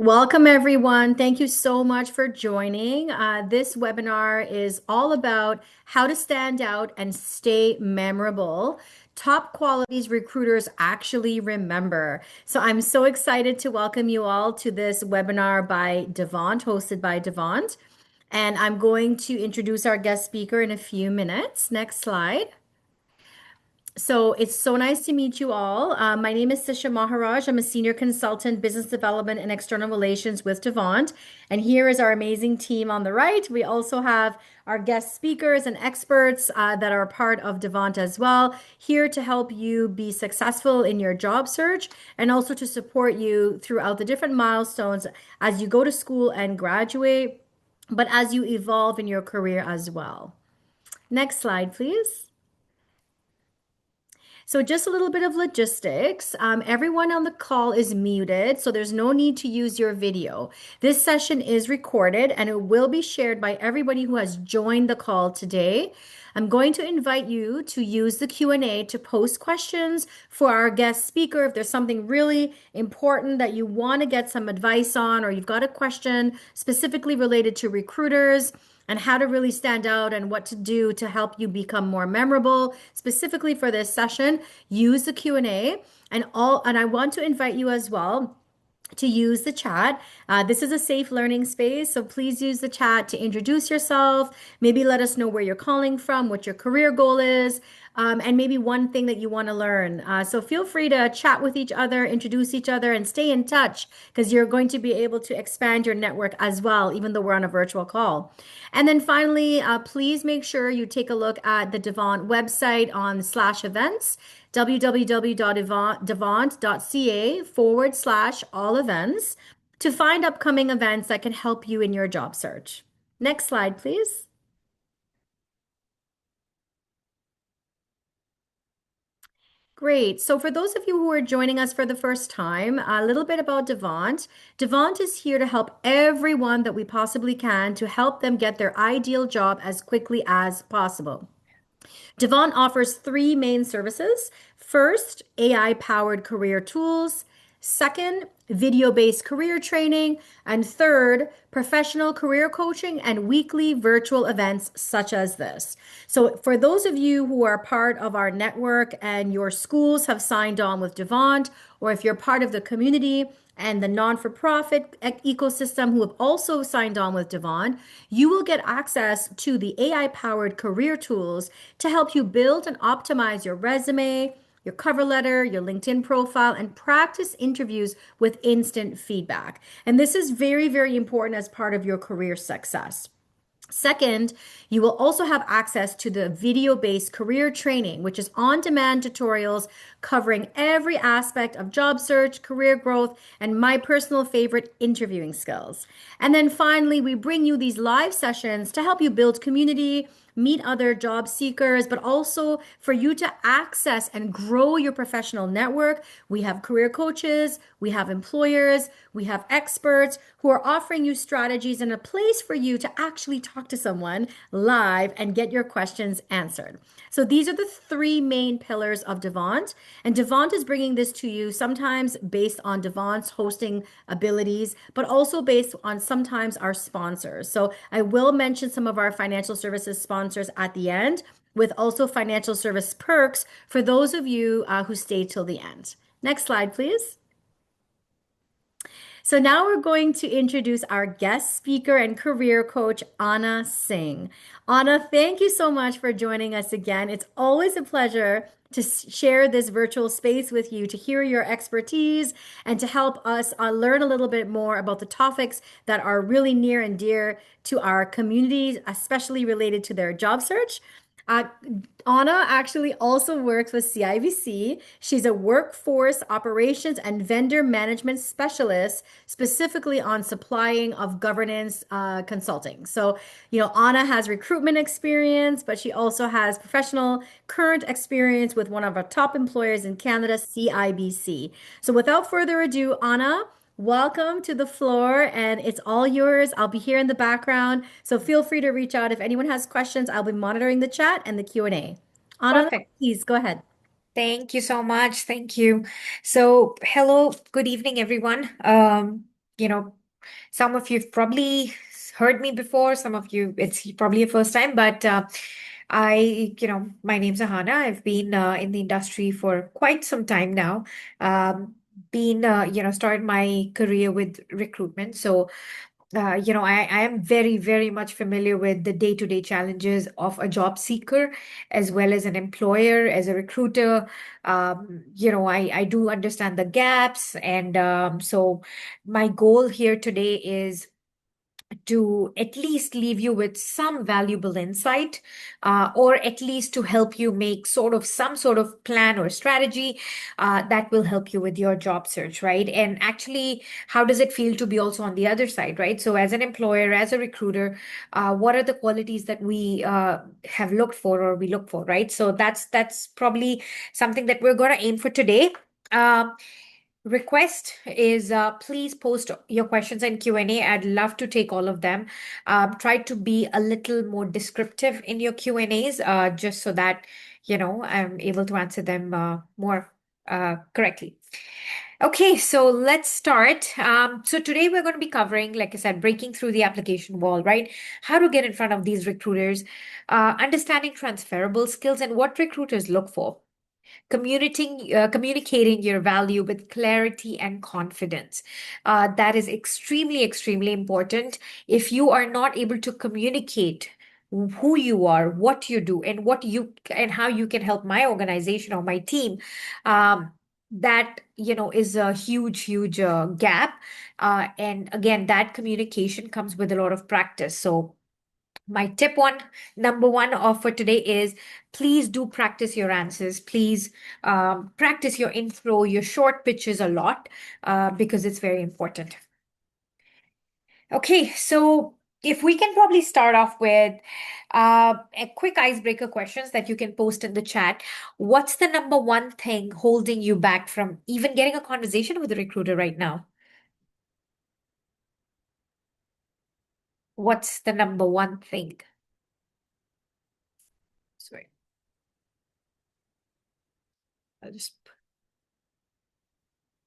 Welcome, everyone. Thank you so much for joining. This webinar is all about how to stand out and stay memorable. Top qualities recruiters actually remember. So I'm so excited to welcome you all to this webinar by Devont, hosted by Devont. And I'm going to introduce our guest speaker in a few minutes. Next slide. So it's so nice to meet you all. My name is Sisha Maharaj. I'm a senior consultant, business development and external relations with Devont. And here is our amazing team on the right. We also have our guest speakers and experts that are a part of Devont as well, here to help you be successful in your job search and also to support you throughout the different milestones as you go to school and graduate, but as you evolve in your career as well. Next slide, please. So just a little bit of logistics. Everyone on the call is muted, so there's no need to use your video. This session is recorded and it will be shared by everybody who has joined the call today. I'm going to invite you to use the Q&A to post questions for our guest speaker. If there's something really important that you want to get some advice on, or you've got a question specifically related to recruiters, and how to really stand out and what to do to help you become more memorable specifically for this session, use the Q&A and I want to invite you as well to use the chat. This is a safe learning space, so please use the chat to introduce yourself. Maybe let us know where you're calling from, what your career goal is, and maybe one thing that you want to learn. So feel free to chat with each other, introduce each other, and stay in touch because you're going to be able to expand your network as well, even though we're on a virtual call. And then finally, please make sure you take a look at the Devont website on slash events www.devont.ca/all events to find upcoming events that can help you in your job search. Next slide, please. Great. So for those of you who are joining us for the first time, a little bit about Devont. Devont is here to help everyone that we possibly can to help them get their ideal job as quickly as possible. Devon offers three main services. First, AI powered career tools. Second, video based career training. And third, professional career coaching and weekly virtual events such as this. So, for those of you who are part of our network and your schools have signed on with Devont, or if you're part of the community, and the non-for-profit ecosystem who have also signed on with Devon, you will get access to the AI-powered career tools to help you build and optimize your resume, your cover letter, your LinkedIn profile, and practice interviews with instant feedback. And this is very, very important as part of your career success. Second, you will also have access to the video-based career training, which is on-demand tutorials covering every aspect of job search, career growth, and my personal favorite, interviewing skills. And then finally, we bring you these live sessions to help you build community, meet other job seekers, but also for you to access and grow your professional network. We have career coaches, we have employers, we have experts who are offering you strategies and a place for you to actually talk to someone live and get your questions answered. So these are the three main pillars of Devont. And Devont is bringing this to you sometimes based on Devont's hosting abilities, but also based on sometimes our sponsors. So I will mention some of our financial services sponsors at the end, with also financial service perks for those of you who stay till the end. Next slide, please. So now we're going to introduce our guest speaker and career coach, Anna Singh. Anna, thank you so much for joining us again. It's always a pleasure to share this virtual space with you, to hear your expertise, and to help us learn a little bit more about the topics that are really near and dear to our communities, especially related to their job search. Uh, Anna actually also works with CIBC. She's a workforce operations and vendor management specialist, specifically on supplying of governance consulting. So, Anna has recruitment experience, but she also has professional current experience with one of our top employers in Canada, CIBC. So, without further ado, Anna, welcome to the floor, and it's all yours. I'll be here in the background, so feel free to reach out if anyone has questions. I'll be monitoring the chat and the Q&A. Anna, Perfect. please go ahead. Thank you so much. Thank you. So, hello, good evening, everyone. you know, some of you've probably heard me before, some of you, it's probably your first time, but my name's Ahana. I've been in the industry for quite some time now. Um, started my career with recruitment. So I am very, very much familiar with the day-to-day challenges of a job seeker as well as an employer, as a recruiter. I do understand the gaps. And so my goal here today is to at least leave you with some valuable insight, or at least to help you make some sort of plan or strategy that will help you with your job search, right? And actually, how does it feel to be also on the other side, right? So, as an employer, as a recruiter, what are the qualities that we have looked for or we look for, right? So that's probably something that we're going to aim for today. Um, Request is please post your questions in Q&A. I'd love to take all of them. Try to be a little more descriptive in your Q&As, just so that, I'm able to answer them more correctly. Okay, so let's start. So today we're going to be covering, like I said, breaking through the application wall, right? How to get in front of these recruiters, understanding transferable skills and what recruiters look for. Communicating your value with clarity and confidence. That is extremely, extremely important. If you are not able to communicate who you are, what you do, and how you can help my organization or my team, that is a huge, huge gap. And again, that communication comes with a lot of practice. So my number one for today is please do practice your answers. Please practice your intro, your short pitches a lot, because it's very important. Okay, so if we can probably start off with a quick icebreaker questions that you can post in the chat. What's the number one thing holding you back from even getting a conversation with a recruiter right now? What's the number one thing? Sorry, I'll just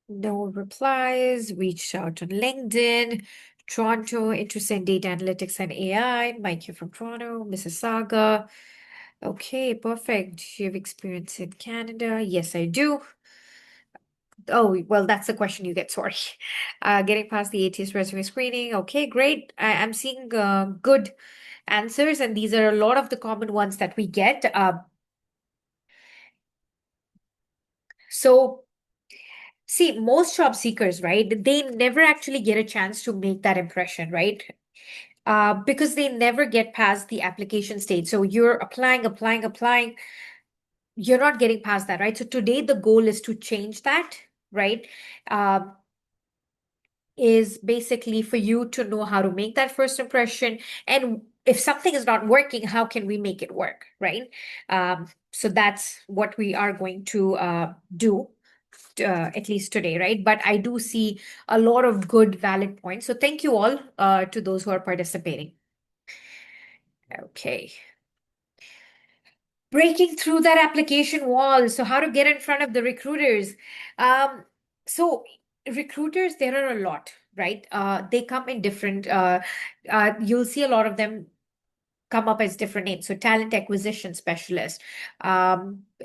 no replies. Reached out on LinkedIn. Toronto, interested in data analytics and AI. Mike, you're from Toronto. Mississauga. Okay, perfect. Do you have experience in Canada? Yes, I do. Oh, well, that's the question you get. Sorry. Getting past the ATS resume screening. Okay, great. I'm seeing good answers, and these are a lot of the common ones that we get. So see, most job seekers, right? They never actually get a chance to make that impression, right? Because they never get past the application stage. So you're applying, applying, applying. You're not getting past that, right? So today the goal is to change that, right? Uh, is basically for you to know how to make that first impression. And if something is not working, how can we make it work, right? So that's what we are going to do. At least today, right? But I do see a lot of good, valid points. So thank you all to those who are participating. Okay. Breaking through that application wall. So how to get in front of the recruiters. Um, so recruiters, there are a lot, right? They come in different, you'll see a lot of them come up as different names. So talent acquisition specialist,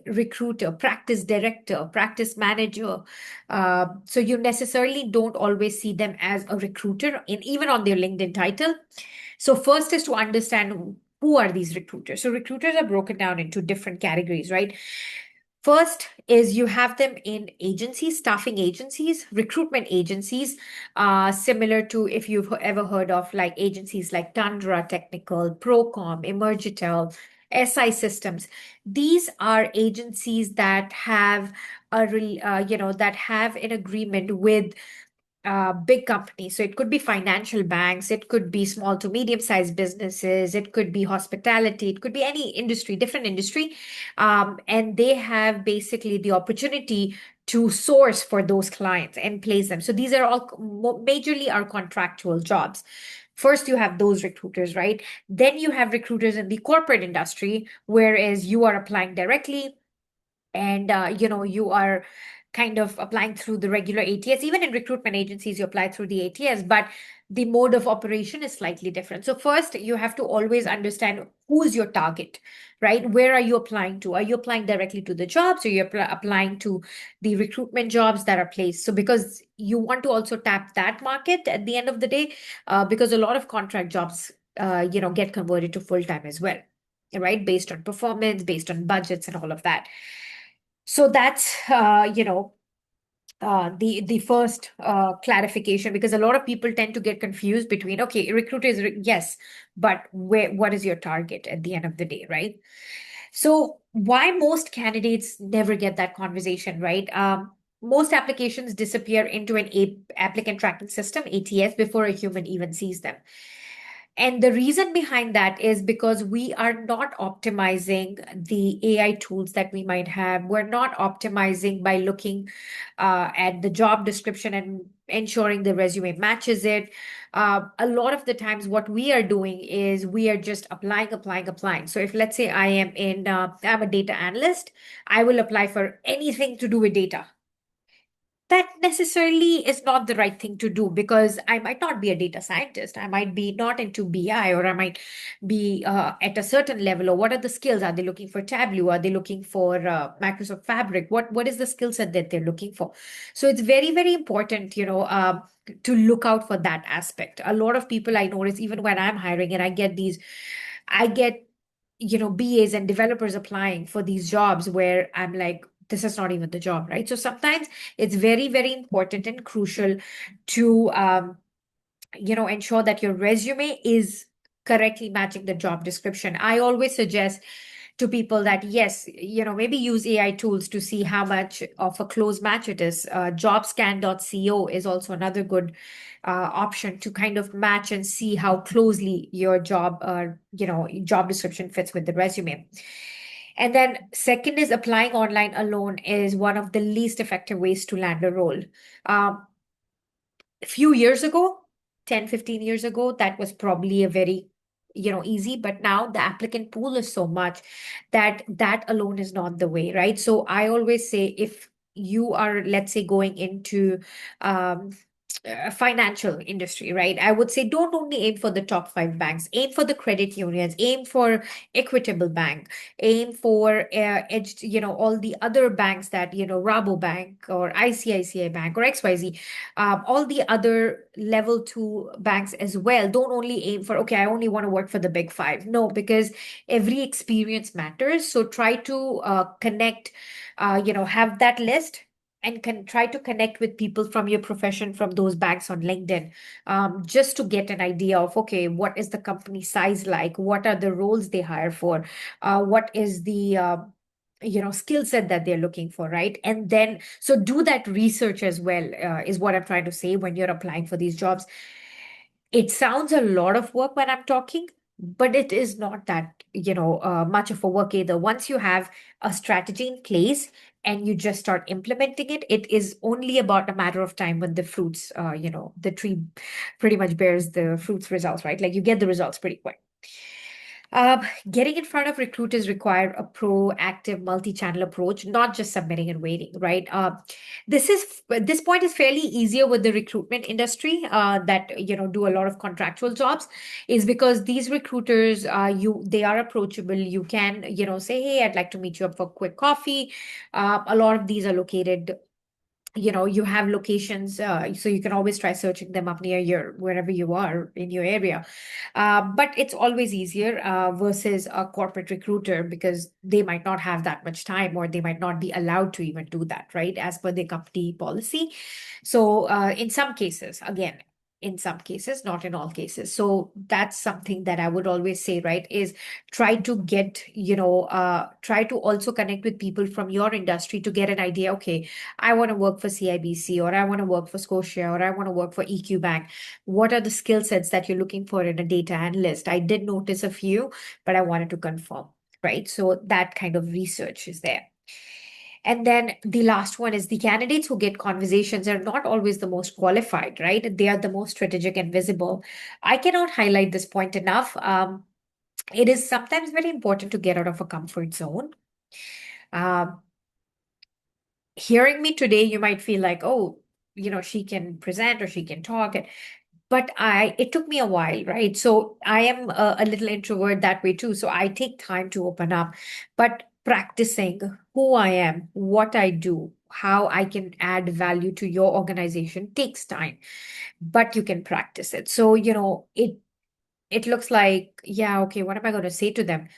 recruiter, practice director, practice manager. So you necessarily don't always see them as a recruiter in even on their LinkedIn title. So first is to understand who are these recruiters. So recruiters are broken down into different categories, right? First is you have them in agencies, staffing agencies, recruitment agencies, similar to if you've ever heard of like agencies like Tundra Technical, Procom, Emergitel, SI Systems. These are agencies that have that have an agreement with big companies. So it could be financial banks, it could be small to medium sized businesses, it could be hospitality, it could be any industry, different industry. And they have basically the opportunity to source for those clients and place them. So these are all majorly our contractual jobs. First, you have those recruiters, right? Then you have recruiters in the corporate industry, whereas you are applying directly and you are kind of applying through the regular ATS. Even in recruitment agencies, you apply through the ATS, but the mode of operation is slightly different. So first, you have to always understand who's your target, right? Where are you applying to? Are you applying directly to the jobs, or you're applying to the recruitment jobs that are placed? So because you want to also tap that market at the end of the day, because a lot of contract jobs get converted to full time as well, right? Based on performance, based on budgets and all of that. So that's the first clarification, because a lot of people tend to get confused between, okay, recruiter is yes, but what is your target at the end of the day, right? So why most candidates never get that conversation, right? Most applications disappear into an applicant tracking system, ATS, before a human even sees them. And the reason behind that is because we are not optimizing the AI tools that we might have. We're not optimizing by looking at the job description and ensuring the resume matches it. A lot of the times, what we are doing is we are just applying, applying, applying. So if, let's say, I'm a data analyst, I will apply for anything to do with data. That necessarily is not the right thing to do, because I might not be a data scientist. I might be not into BI, or I might be at a certain level. Or what are the skills? Are they looking for Tableau? Are they looking for Microsoft Fabric? What is the skill set that they're looking for? So it's very, very important, to look out for that aspect. A lot of people I notice, even when I'm hiring, and I get, BAs and developers applying for these jobs where I'm like, this is not even the job, right? So sometimes it's very, very important and crucial to ensure that your resume is correctly matching the job description. I always suggest to people that, yes, maybe use AI tools to see how much of a close match it is. Jobscan.co is also another good option to kind of match and see how closely your job description fits with the resume. And then second is, applying online alone is one of the least effective ways to land a role. Um, a few years ago, 10, 15 years ago, that was probably a very easy, but now the applicant pool is so much that that alone is not the way, right? So I always say, if you are, let's say, going into um financial industry, right? I would say, don't only aim for the top five banks, aim for the credit unions, aim for Equitable Bank, aim for all the other banks that, Rabobank or ICICI Bank or XYZ, all the other level two banks as well. Don't only aim for, okay, I only want to work for the big five. No, because every experience matters. So try to connect, have that list, and can try to connect with people from your profession from those banks on LinkedIn, just to get an idea of, okay, what is the company size like? What are the roles they hire for? What is the skill set that they're looking for, right? And then, so do that research as well, is what I'm trying to say. When you're applying for these jobs, it sounds a lot of work when I'm talking, but it is not that, much of a work either. Once you have a strategy in place and you just start implementing it, it is only about a matter of time when the fruits, the tree pretty much bears the fruits results, right? Like, you get the results pretty quick. Getting in front of recruiters require a proactive multi-channel approach, not just submitting and waiting, right? This point is fairly easier with the recruitment industry that do a lot of contractual jobs, is because these recruiters, they are approachable. You can say, hey, I'd like to meet you up for a quick coffee. A lot of these are located, you have locations, so you can always try searching them up near your wherever you are in your area. But it's always easier versus a corporate recruiter, because they might not have that much time, or they might not be allowed to even do that, right, as per the company policy. So in some cases, again, in some cases, not in all cases. So that's something that I would always say, right, is try to get, try to also connect with people from your industry to get an idea. Okay, I want to work for CIBC, or I want to work for Scotia, or I want to work for EQ Bank. What are the skill sets that you're looking for in a data analyst? I did notice a few, but I wanted to confirm, right? So that kind of research is there. And then the last one is, the candidates who get conversations are not always the most qualified, right? They are the most strategic and visible. I cannot highlight this point enough. It is sometimes very important to get out of a comfort zone. Um, Hearing me today, you might feel like, oh, she can present or she can talk. But it took me a while, right? So I am a little introvert that way too. So I take time to open up. But practicing who I am, what I do, how I can add value to your organization takes time, but you can practice it. So, it looks like, yeah, okay, what am I going to say to them?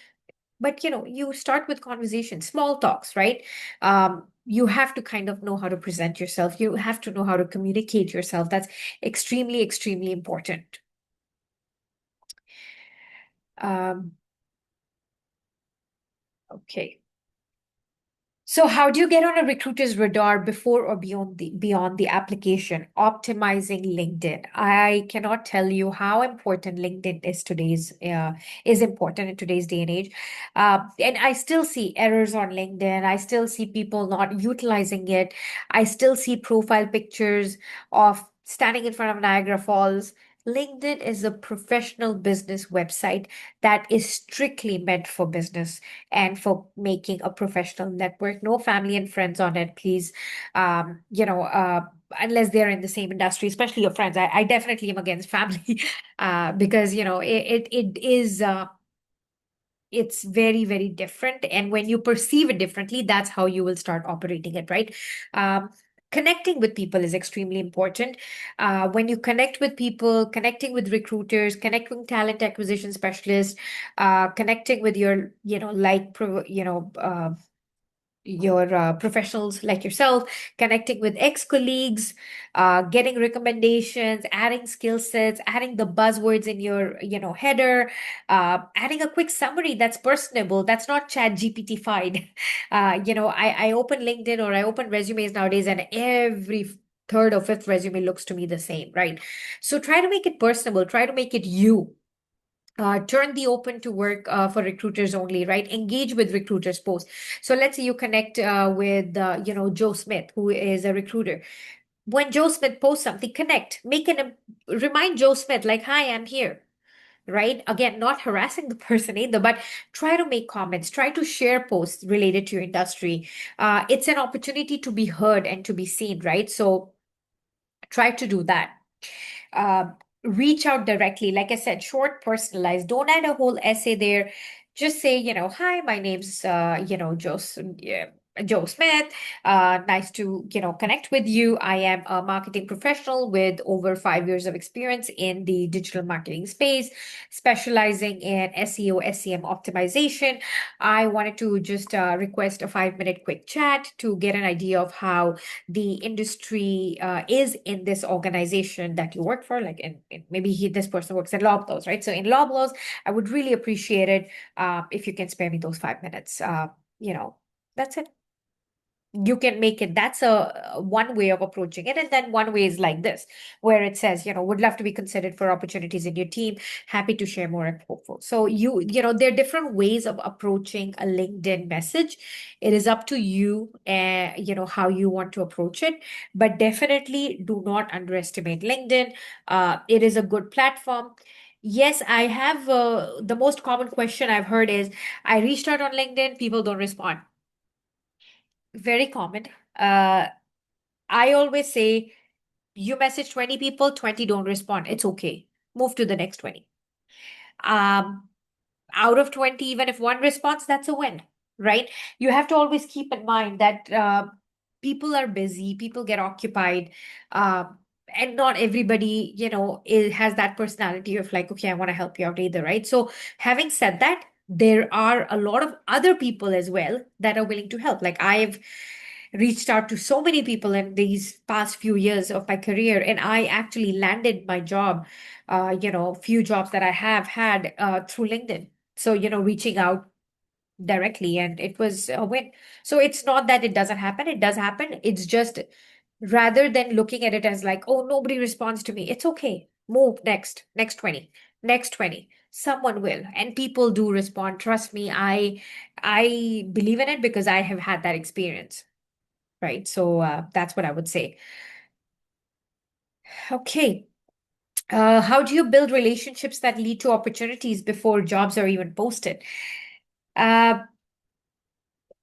But you start with conversation, small talks, right? You have to kind of know how to present yourself. You have to know how to communicate yourself. That's extremely, extremely important. Um, okay. So how do you get on a recruiter's radar before or beyond the application? Optimizing LinkedIn. I cannot tell you how important LinkedIn is important in today's day and age. And I still see errors on LinkedIn. I still see people not utilizing it. I still see profile pictures of standing in front of Niagara Falls. LinkedIn is a professional business website that is strictly meant for business and for making a professional network. No family and friends on it, please. Unless they're in the same industry, especially your friends. I definitely am against family because it's very, very different. And when you perceive it differently, that's how you will start operating it, right? Um, Connecting with people is extremely important. When you connect with people, connecting with recruiters, connecting talent acquisition specialists, connecting with your, your professionals like yourself, connecting with ex-colleagues, getting recommendations, adding skill sets, adding the buzzwords in your, header, adding a quick summary that's personable, that's not chat GPT-fied. I open LinkedIn or I open resumes nowadays, and every third or fifth resume looks to me the same, right? So try to make it personable, try to make it you. Turn the open to work for recruiters only, right? Engage with recruiters post. So let's say you connect with, Joe Smith, who is a recruiter. When Joe Smith posts something, connect, remind Joe Smith, like, hi, I'm here, right? Again, not harassing the person either, but try to make comments, try to share posts related to your industry. It's an opportunity to be heard and to be seen, right? So try to do that. uh, Reach out directly. Like I said, short, personalized. Don't add a whole essay there. Just say, hi, my name's, Joe Smith. Nice to, connect with you. I am a marketing professional with over 5 years of experience in the digital marketing space, specializing in SEO, SEM optimization. I wanted to just request a 5-minute quick chat to get an idea of how the industry is in this organization that you work for, like maybe this person works in Loblaws, right? So in Loblaws, I would really appreciate it if you can spare me those 5 minutes. You know, that's it. You can make it. That's a one way of approaching it. And then one way is like this, where it says, would love to be considered for opportunities in your team. Happy to share more and hopeful. So there are different ways of approaching a LinkedIn message. It is up to you, how you want to approach it. But definitely do not underestimate LinkedIn. It is a good platform. Yes, I have the most common question I've heard is I reached out on LinkedIn, people don't respond. Very common. Uh, I always say you message 20 people, 20 don't respond. It's okay. Move to the next 20. Um, Out of 20, even if one responds, that's a win, right? You have to always keep in mind that people are busy, people get occupied, and not everybody, has that personality of like, okay, I want to help you out either, right? So, having said that, there are a lot of other people as well that are willing to help. Like I've reached out to so many people in these past few years of my career, and I actually landed my job, few jobs that I have had through LinkedIn. So, reaching out directly, and it was a win. So it's not that it doesn't happen, it does happen. It's just rather than looking at it as like, oh, nobody responds to me, it's okay. Move next 20, next 20. Someone will, and people do respond. Trust me, I believe in it because I have had that experience, right? So that's what I would say. Okay. How do you build relationships that lead to opportunities before jobs are even posted? Uh,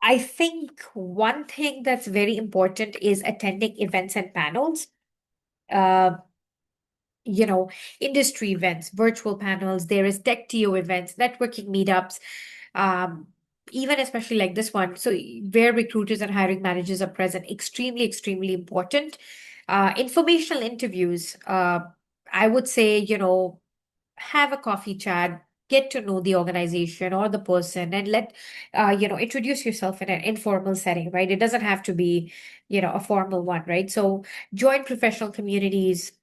I think one thing that's very important is attending events and panels. Uh, you know, Industry events, virtual panels, there is tech TO events, networking meetups, um, even especially like this one. So where recruiters and hiring managers are present, extremely, extremely important. Informational interviews, I would say, have a coffee chat, get to know the organization or the person, and introduce yourself in an informal setting, right? It doesn't have to be, a formal one, right? So join professional communities,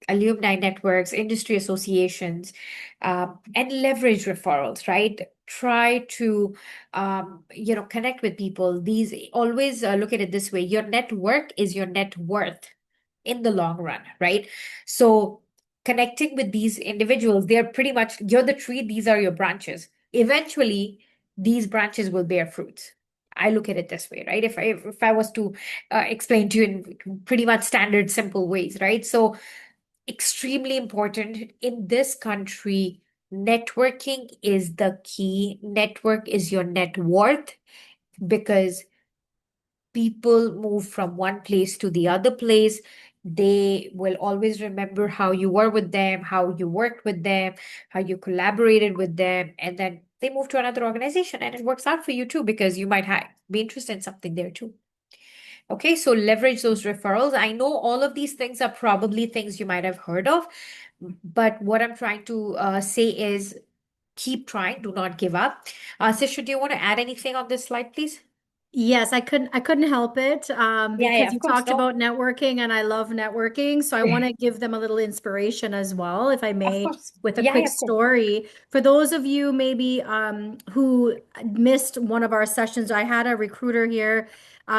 alumni networks, industry associations, and leverage referrals, right? Try to, connect with people. These always look at it this way: your network is your net worth in the long run, right? So connecting with these individuals, they're pretty much you're the tree; these are your branches. Eventually, these branches will bear fruits. I look at it this way, right? If I was to explain to you in pretty much standard, simple ways, right? So extremely important in this country. Networking is the key. Network is your net worth because people move from one place to the other place. They will always remember how you were with them, how you worked with them, how you collaborated with them, and then they move to another organization and it works out for you too because you might be interested in something there too. Okay, so leverage those referrals. I know all of these things are probably things you might have heard of, but what I'm trying to say is keep trying, do not give up. Sisha, do you want to add anything on this slide, please? Yes, I couldn't help it Yeah, because of you course. talked No, about networking and I love networking. So I want to give them a little inspiration as well, if I of may, course. with a Yeah, quick of course. story. For those of you maybe who missed one of our sessions, I had a recruiter here.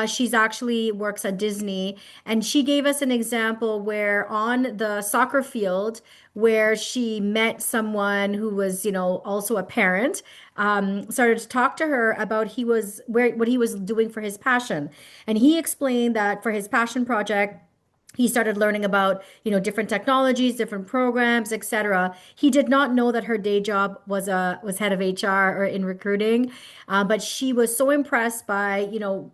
She's actually works at Disney, and she gave us an example where on the soccer field, where she met someone who was, also a parent, started to talk to her about what he was doing for his passion, and he explained that for his passion project he started learning about different technologies, different programs, etc. He did not know that her day job was head of HR or in recruiting, but she was so impressed by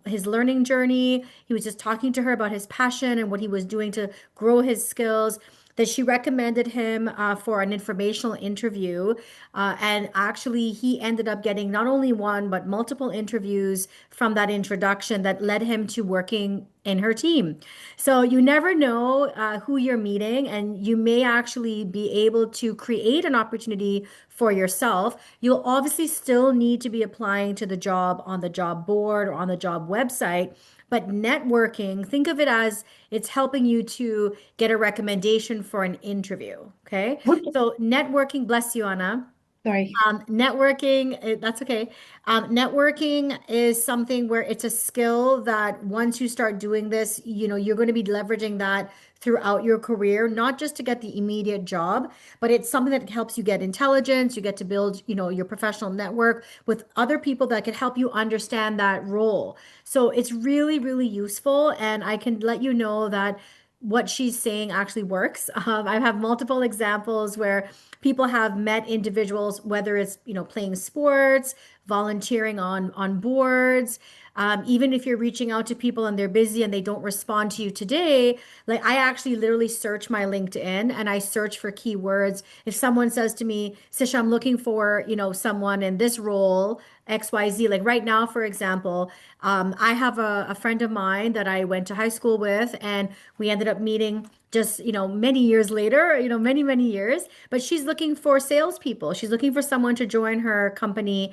his learning journey. He was just talking to her about his passion and what he was doing to grow his skills, that she recommended him for an informational interview. And actually, he ended up getting not only one, but multiple interviews from that introduction that led him to working in her team. So you never know who you're meeting, and you may actually be able to create an opportunity for yourself. You'll obviously still need to be applying to the job on the job board or on the job website. But networking, think of it as it's helping you to get a recommendation for an interview. Okay. Okay. So networking, bless you, Anna. Sorry. Networking, that's okay. Networking is something where it's a skill that once you start doing this, you're going to be leveraging that throughout your career, not just to get the immediate job, but it's something that helps you get intelligence. You get to build, your professional network with other people that can help you understand that role. So it's really, really useful. And I can let you know that what she's saying actually works. I have multiple examples where people have met individuals, whether it's playing sports, volunteering on boards, even if you're reaching out to people and they're busy and they don't respond to you today. Like I actually literally search my LinkedIn and I search for keywords. If someone says to me, Sisha, I'm looking for someone in this role, XYZ. Like right now, for example, I have a friend of mine that I went to high school with, and we ended up meeting just many years later, many years. But she's looking for salespeople. She's looking for someone to join her company.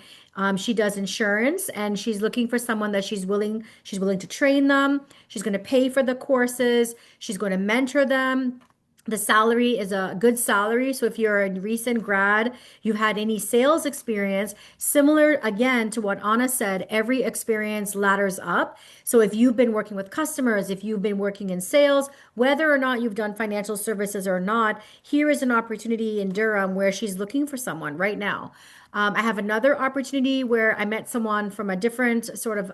She does insurance, and she's looking for someone that she's willing to train them. She's going to pay for the courses. She's going to mentor them. The salary is a good salary. So if you're a recent grad, you had any sales experience, similar again to what Anna said, every experience ladders up. So if you've been working with customers, if you've been working in sales, whether or not you've done financial services or not, here is an opportunity in Durham where she's looking for someone right now. I have another opportunity where I met someone from a different sort of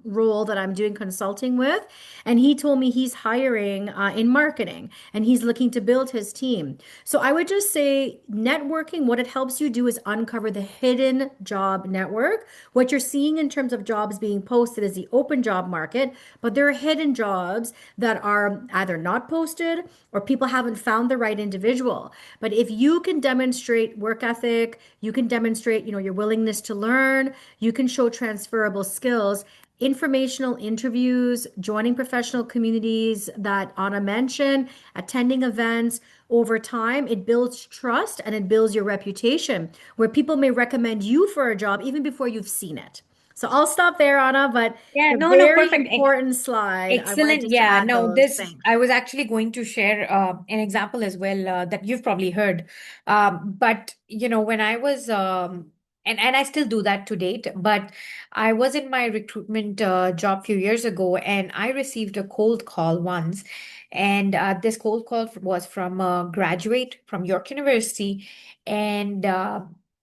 role that I'm doing consulting with, and he told me he's hiring in marketing and he's looking to build his team. So I would just say networking, what it helps you do is uncover the hidden job network. What you're seeing in terms of jobs being posted is the open job market, but there are hidden jobs that are either not posted or people haven't found the right individual. But if you can demonstrate work ethic, you can demonstrate, your willingness to learn, you can show transferable skills, informational interviews, joining professional communities that Anna mentioned, attending events. Over time, it builds trust and it builds your reputation, where people may recommend you for a job even before you've seen it. So I'll stop there, Anna, but Yeah, a no, no, very perfect. important slide. I wanted Excellent. just to Yeah, add no, those this, things. I was actually going to share an example as well that you've probably heard. But, when I was, and I still do that to date, but I was in my recruitment job a few years ago and I received a cold call once. And this cold call was from a graduate from York University. And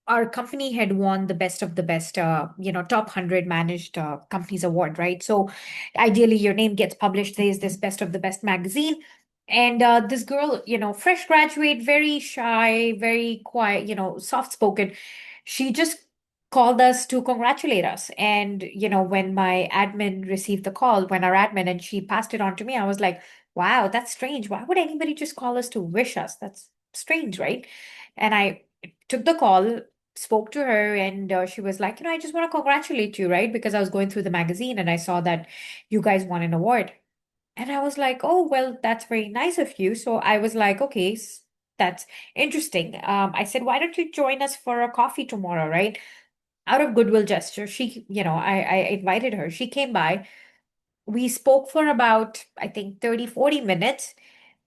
our company had won the best of the best, top 100 managed companies award, right? So, ideally your name gets published. There's this best of the best magazine, and this girl, fresh graduate, very shy, very quiet, soft spoken, she just called us to congratulate us. And when my admin received the call, when our admin, and she passed it on to me, I was like, wow, that's strange. Why would anybody just call us to wish us? That's strange, right? And I took the call, spoke to her, and she was like, I just want to congratulate you, right? Because I was going through the magazine and I saw that you guys won an award. And I was like, oh, well, that's very nice of you. So I was like, okay, that's interesting. I said, why don't you join us for a coffee tomorrow, right? Out of goodwill gesture, she, I invited her. She came by. We spoke for about, I think, 30, 40 minutes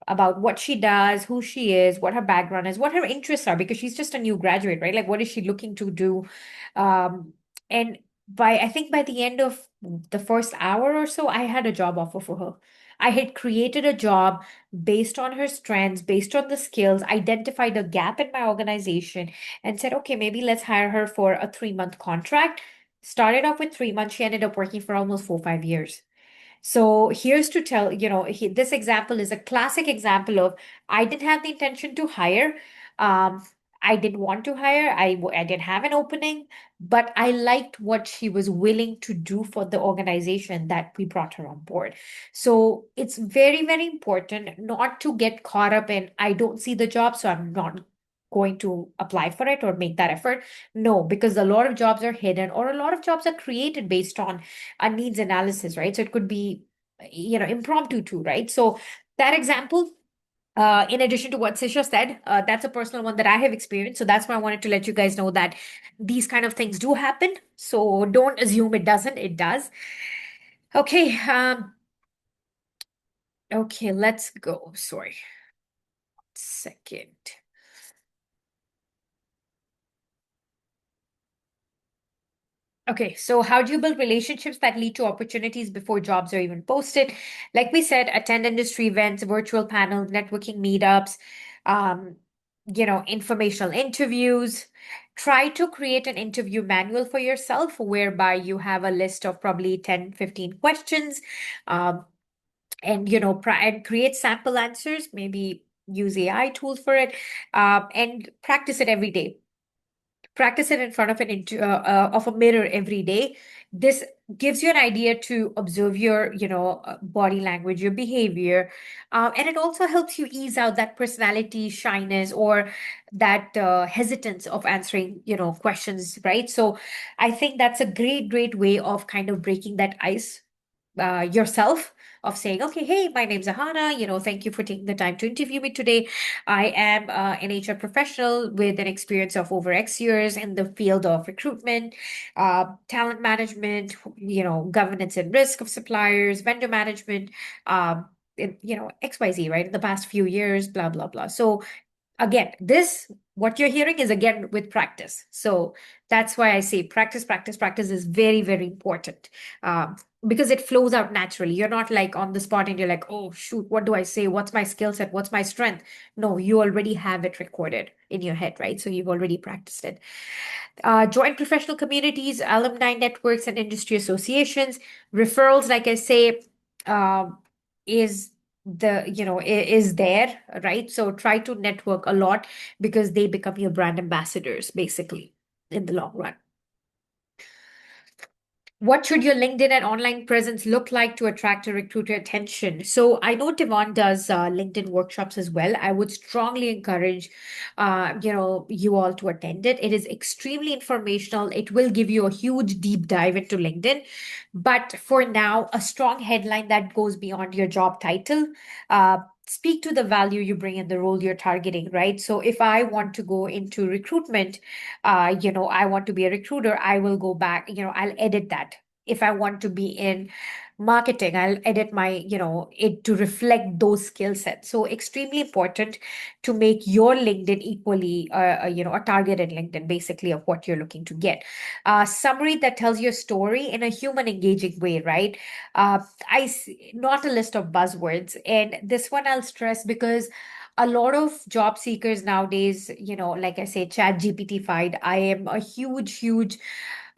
about what she does, who she is, what her background is, what her interests are, because she's just a new graduate, right? Like, what is she looking to do? Um, and I think by the end of the first hour or so, I had a job offer for her. I had created a job based on her strengths, based on the skills, identified a gap in my organization, and said, okay, maybe let's hire her for a 3-month contract. Started off with 3 months. She ended up working for almost 4, 5 years. So here's to tell, this example is a classic example of I didn't have the intention to hire. Um, I didn't want to hire. I didn't have an opening, but I liked what she was willing to do for the organization that we brought her on board. So it's very, very important not to get caught up in, I don't see the job, so I'm not going to apply for it or make that effort. No, because a lot of jobs are hidden or a lot of jobs are created based on a needs analysis, right? So it could be, impromptu too, right? So that example, in addition to what Sisha said, that's a personal one that I have experienced. So that's why I wanted to let you guys know that these kind of things do happen. So don't assume it doesn't. It does. Okay. Okay, let's go. Sorry. Second. Okay, so how do you build relationships that lead to opportunities before jobs are even posted? Like we said, attend industry events, virtual panels, networking meetups, um, informational interviews. Try to create an interview manual for yourself whereby you have a list of probably 10, 15 questions, um, and and create sample answers, maybe use AI tools for it, and practice it every day. Practice it in front of of a mirror every day. This gives you an idea to observe your body language, your behavior, and it also helps you ease out that personality shyness or that hesitance of answering questions, right? So I think that's a great way of kind of breaking that ice yourself, of saying, okay, hey, my name's Ahana, thank you for taking the time to interview me today. I am an HR professional with an experience of over X years in the field of recruitment, talent management, governance and risk of suppliers, vendor management, XYZ, right? In the past few years, blah, blah, blah. So again, this, what you're hearing is again with practice. So that's why I say practice, practice, practice is very, very important. because it flows out naturally. You're not like on the spot and you're like, oh, shoot, what do I say? What's my skill set? What's my strength? No, you already have it recorded in your head, right? So you've already practiced it. Join professional communities, alumni networks, and industry associations. Referrals, like I say, um, is is there, right? So try to network a lot because they become your brand ambassadors, basically, in the long run. What should your LinkedIn and online presence look like to attract a recruiter attention? So I know Devon does LinkedIn workshops as well. I would strongly encourage, you all to attend it. It is extremely informational. It will give you a huge deep dive into LinkedIn. But for now, a strong headline that goes beyond your job title. Speak to the value you bring in the role you're targeting, right? So if I want to go into recruitment, I want to be a recruiter, I will go back, I'll edit that. If I want to be in marketing, I'll edit my, it to reflect those skill sets. So extremely important to make your LinkedIn equally, a targeted LinkedIn, basically, of what you're looking to get. Summary that tells your story in a human engaging way, right? Not a list of buzzwords. And this one I'll stress because a lot of job seekers nowadays, like I say, chat GPT fied. I am a huge,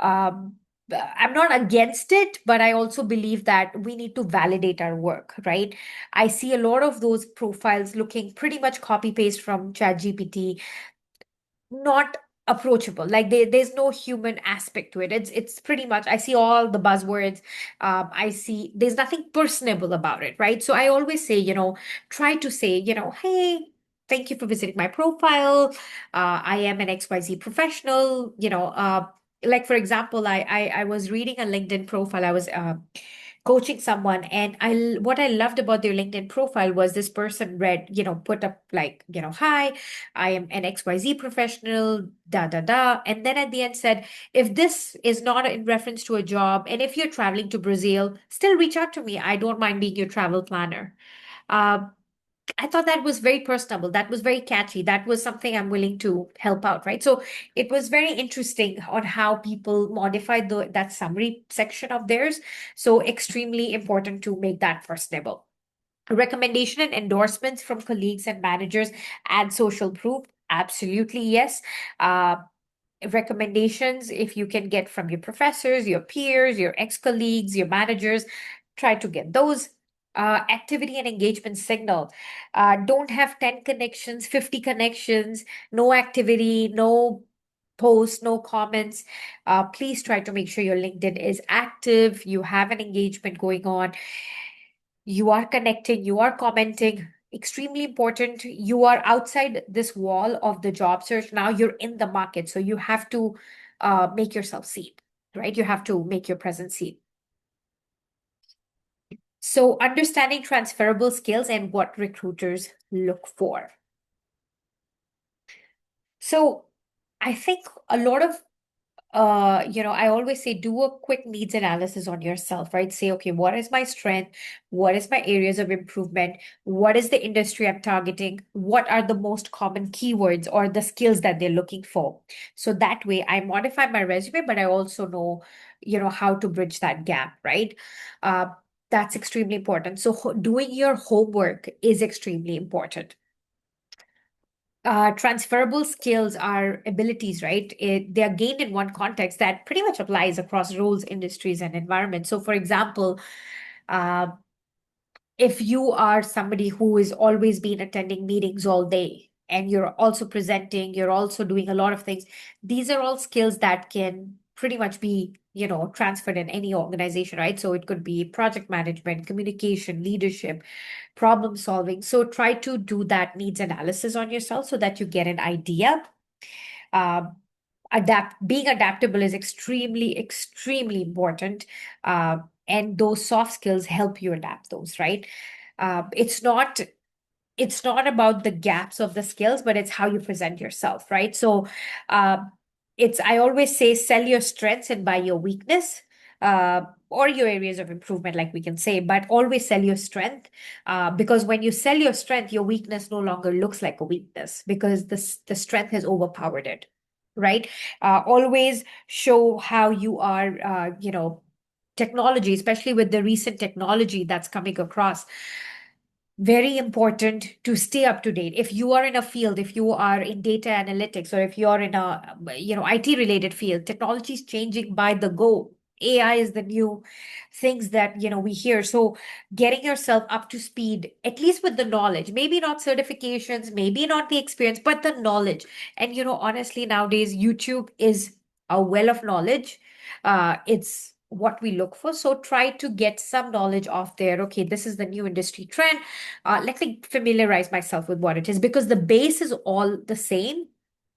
um, I'm not against it, but I also believe that we need to validate our work, right? I see a lot of those profiles looking pretty much copy paste from chat GPT, not approachable. Like there's no human aspect to it. It's pretty much, I see all the buzzwords. I see there's nothing personable about it, right? So I always say, try to say, hey, thank you for visiting my profile. I am an XYZ professional. Like for example, I was reading a LinkedIn profile. I was coaching someone, and what I loved about their LinkedIn profile was this person read, put up like, hi, I am an XYZ professional, da da da. And then at the end said, if this is not in reference to a job, and if you're traveling to Brazil, still reach out to me. I don't mind being your travel planner. Uh, I thought that was very personable. That was very catchy. That was something I'm willing to help out, right? So it was very interesting on how people modified that summary section of theirs. So extremely important to make that personable. Recommendation and endorsements from colleagues and managers add social proof. Absolutely, yes. Recommendations, if you can get from your professors, your peers, your ex-colleagues, your managers, try to get those. Activity and engagement signal. Don't have 10 connections, 50 connections, no activity, no posts, no comments. Please try to make sure your LinkedIn is active, you have an engagement going on, you are connecting, you are commenting. Extremely important. You are outside this wall of the job search. Now you're in the market. So you have to make yourself seen, right? You have to make your presence seen. So understanding transferable skills and what recruiters look for. So I think a lot of I always say do a quick needs analysis on yourself, right? Say, okay, what is my strength? What is my areas of improvement? What is the industry I'm targeting? What are the most common keywords or the skills that they're looking for? So that way I modify my resume, but I also know, how to bridge that gap, right? Uh, that's extremely important. So doing your homework is extremely important. Transferable skills are abilities, right? They are gained in one context that pretty much applies across roles, industries, and environments. So, for example, uh, if you are somebody who is always been attending meetings all day and you're also presenting, you're also doing a lot of things, these are all skills that can pretty much be, transferred in any organization, right? So it could be project management, communication, leadership, problem solving. So try to do that needs analysis on yourself so that you get an idea. Um, being adaptable is extremely important. And those soft skills help you adapt those, right? It's not about the gaps of the skills, but it's how you present yourself, right? So uh, I always say sell your strengths and buy your weakness, or your areas of improvement, like we can say, but always sell your strength, because when you sell your strength, your weakness no longer looks like a weakness because the strength has overpowered it, right? Always show how you are, technology, especially with the recent technology that's coming across, very important to stay up to date. If you are in a field, if you are in data analytics, or if you're in a IT related field, technology is changing by the go. AI is the new things that we hear. So getting yourself up to speed, at least with the knowledge, maybe not certifications, maybe not the experience, but the knowledge. And honestly, nowadays YouTube is a well of knowledge. It's what we look for. So try to get some knowledge off there. Okay, this is the new industry trend. Let me familiarize myself with what it is, because the base is all the same.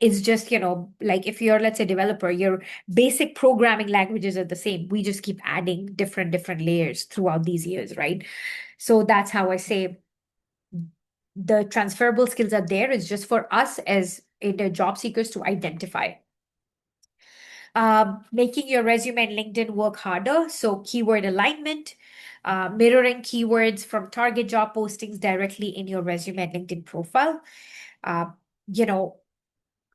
It's just, like if you're, let's say, developer, your basic programming languages are the same. We just keep adding different layers throughout these years, right? So that's how I say the transferable skills are there. It's just for us as job seekers to identify. Making your resume and LinkedIn work harder. So, keyword alignment, mirroring keywords from target job postings directly in your resume and LinkedIn profile. Uh, you know,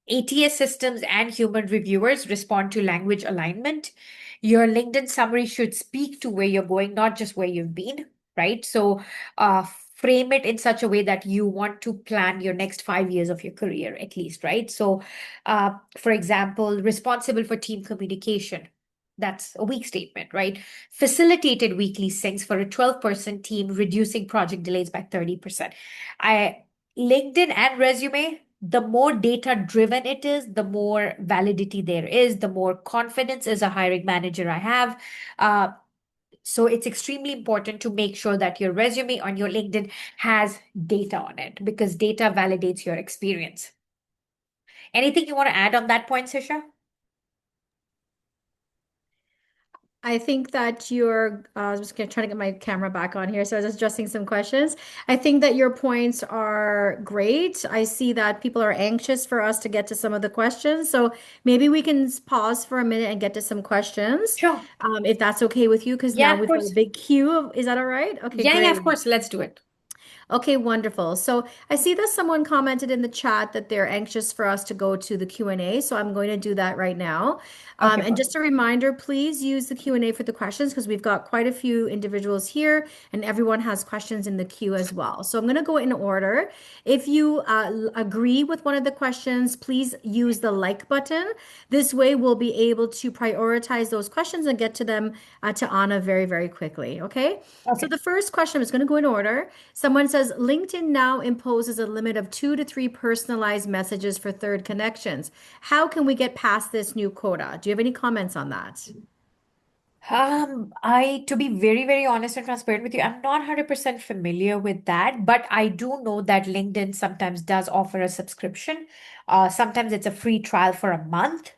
ATS systems and human reviewers respond to language alignment. Your LinkedIn summary should speak to where you're going, not just where you've been, right? So, frame it in such a way that you want to plan your next 5 years of your career, at least, right? So, for example, responsible for team communication. That's a weak statement, right? Facilitated weekly syncs for a 12-person team, reducing project delays by 30%. I LinkedIn and resume, the more data driven it is, the more validity there is, the more confidence as a hiring manager I have. Uh, so it's extremely important to make sure that your resume on your LinkedIn has data on it, because data validates your experience. Anything you want to add on that point, Sisha? I think that I was just trying to get my camera back on here, so I was just adjusting some questions. I think that your points are great. I see that people are anxious for us to get to some of the questions, so maybe we can pause for a minute and get to some questions, Sure. if that's okay with you, because now Yeah, of we've got a course. big queue of, is that all right? Okay, Yeah, great. of course. Let's do it. Okay, wonderful. So I see that someone commented in the chat that they're anxious for us to go to the Q&A, so I'm going to do that right now. Okay, And perfect. just a reminder, please use the Q&A for the questions because we've got quite a few individuals here and everyone has questions in the queue as well. So I'm going to go in order. If you agree with one of the questions, please use the like button. This way we'll be able to prioritize those questions and get to them to Anna very, very quickly. Okay? So Okay. the first question is going to go in order. Someone says LinkedIn now imposes a limit of 2 to 3 personalized messages for third connections. How can we get past this new quota? Do you have any comments on that? To be very, very honest and transparent with you, I'm not 100% familiar with that, but I do know that LinkedIn sometimes does offer a subscription. Sometimes it's a free trial for a month,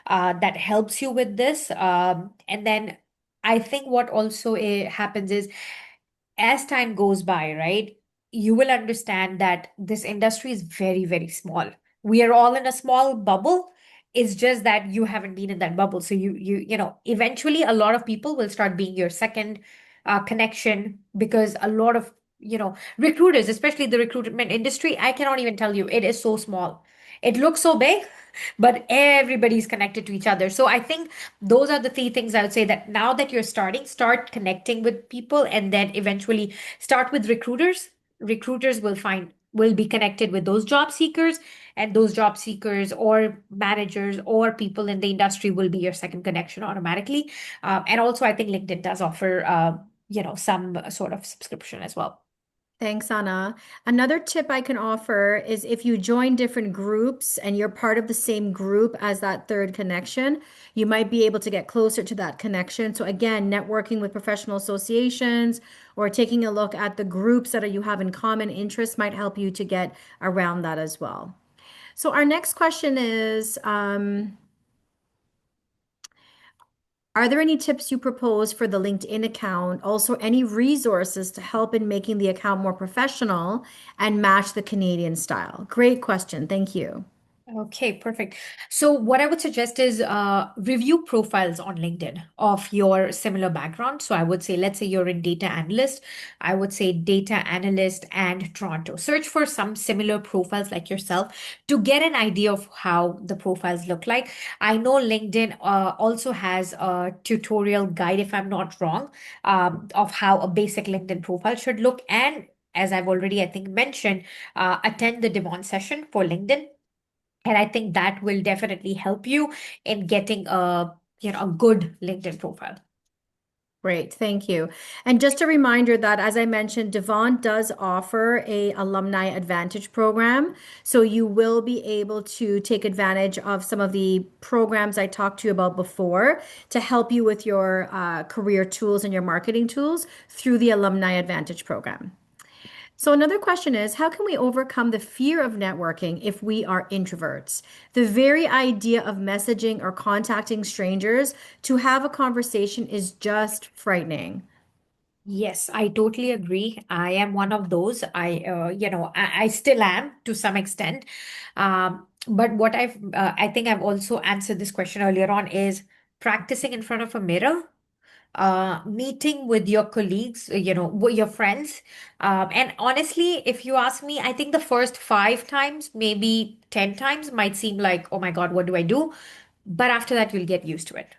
that helps you with this. And then I think what also happens is, as time goes by, right, you will understand that this industry is very, very small. We are all in a small bubble. It's just that you haven't been in that bubble. So eventually a lot of people will start being your second connection, because a lot of, recruiters, especially the recruitment industry, I cannot even tell you, it is so small. It looks so big, but everybody's connected to each other. So I think those are the three things I would say, that now that you're starting, start connecting with people, and then eventually start with recruiters. Recruiters will be connected with those job seekers, and those job seekers or managers or people in the industry will be your second connection automatically. And also, I think LinkedIn does offer, some sort of subscription as well. Thanks, Anna. Another tip I can offer is if you join different groups and you're part of the same group as that third connection, you might be able to get closer to that connection. So again, networking with professional associations or taking a look at the groups that you have in common interests might help you to get around that as well. So our next question is, are there any tips you propose for the LinkedIn account? Also, any resources to help in making the account more professional and match the Canadian style? Great question. Thank you. Okay, perfect. So, what I would suggest is review profiles on LinkedIn of your similar background. So, I would say, let's say you're in data analyst, I would say data analyst and Toronto. Search for some similar profiles like yourself to get an idea of how the profiles look like. I know LinkedIn also has a tutorial guide, if I'm not wrong, of how a basic LinkedIn profile should look. And as I've already, I think, mentioned, attend the Devon session for LinkedIn, and I think that will definitely help you in getting a good LinkedIn profile. Great, thank you. And just a reminder that, as I mentioned, Devon does offer a alumni advantage program. So you will be able to take advantage of some of the programs I talked to you about before to help you with your career tools and your marketing tools through the alumni advantage program. So another question is, how can we overcome the fear of networking if we are introverts? The very idea of messaging or contacting strangers to have a conversation is just frightening. Yes, I totally agree. I am one of those. I still am to some extent. But I think I've also answered this question earlier on is practicing in front of a mirror, meeting with your colleagues, with your friends. And honestly, if you ask me, I think the first 5 times, maybe 10 times might seem like, oh my God, what do I do? But after that, you'll get used to it.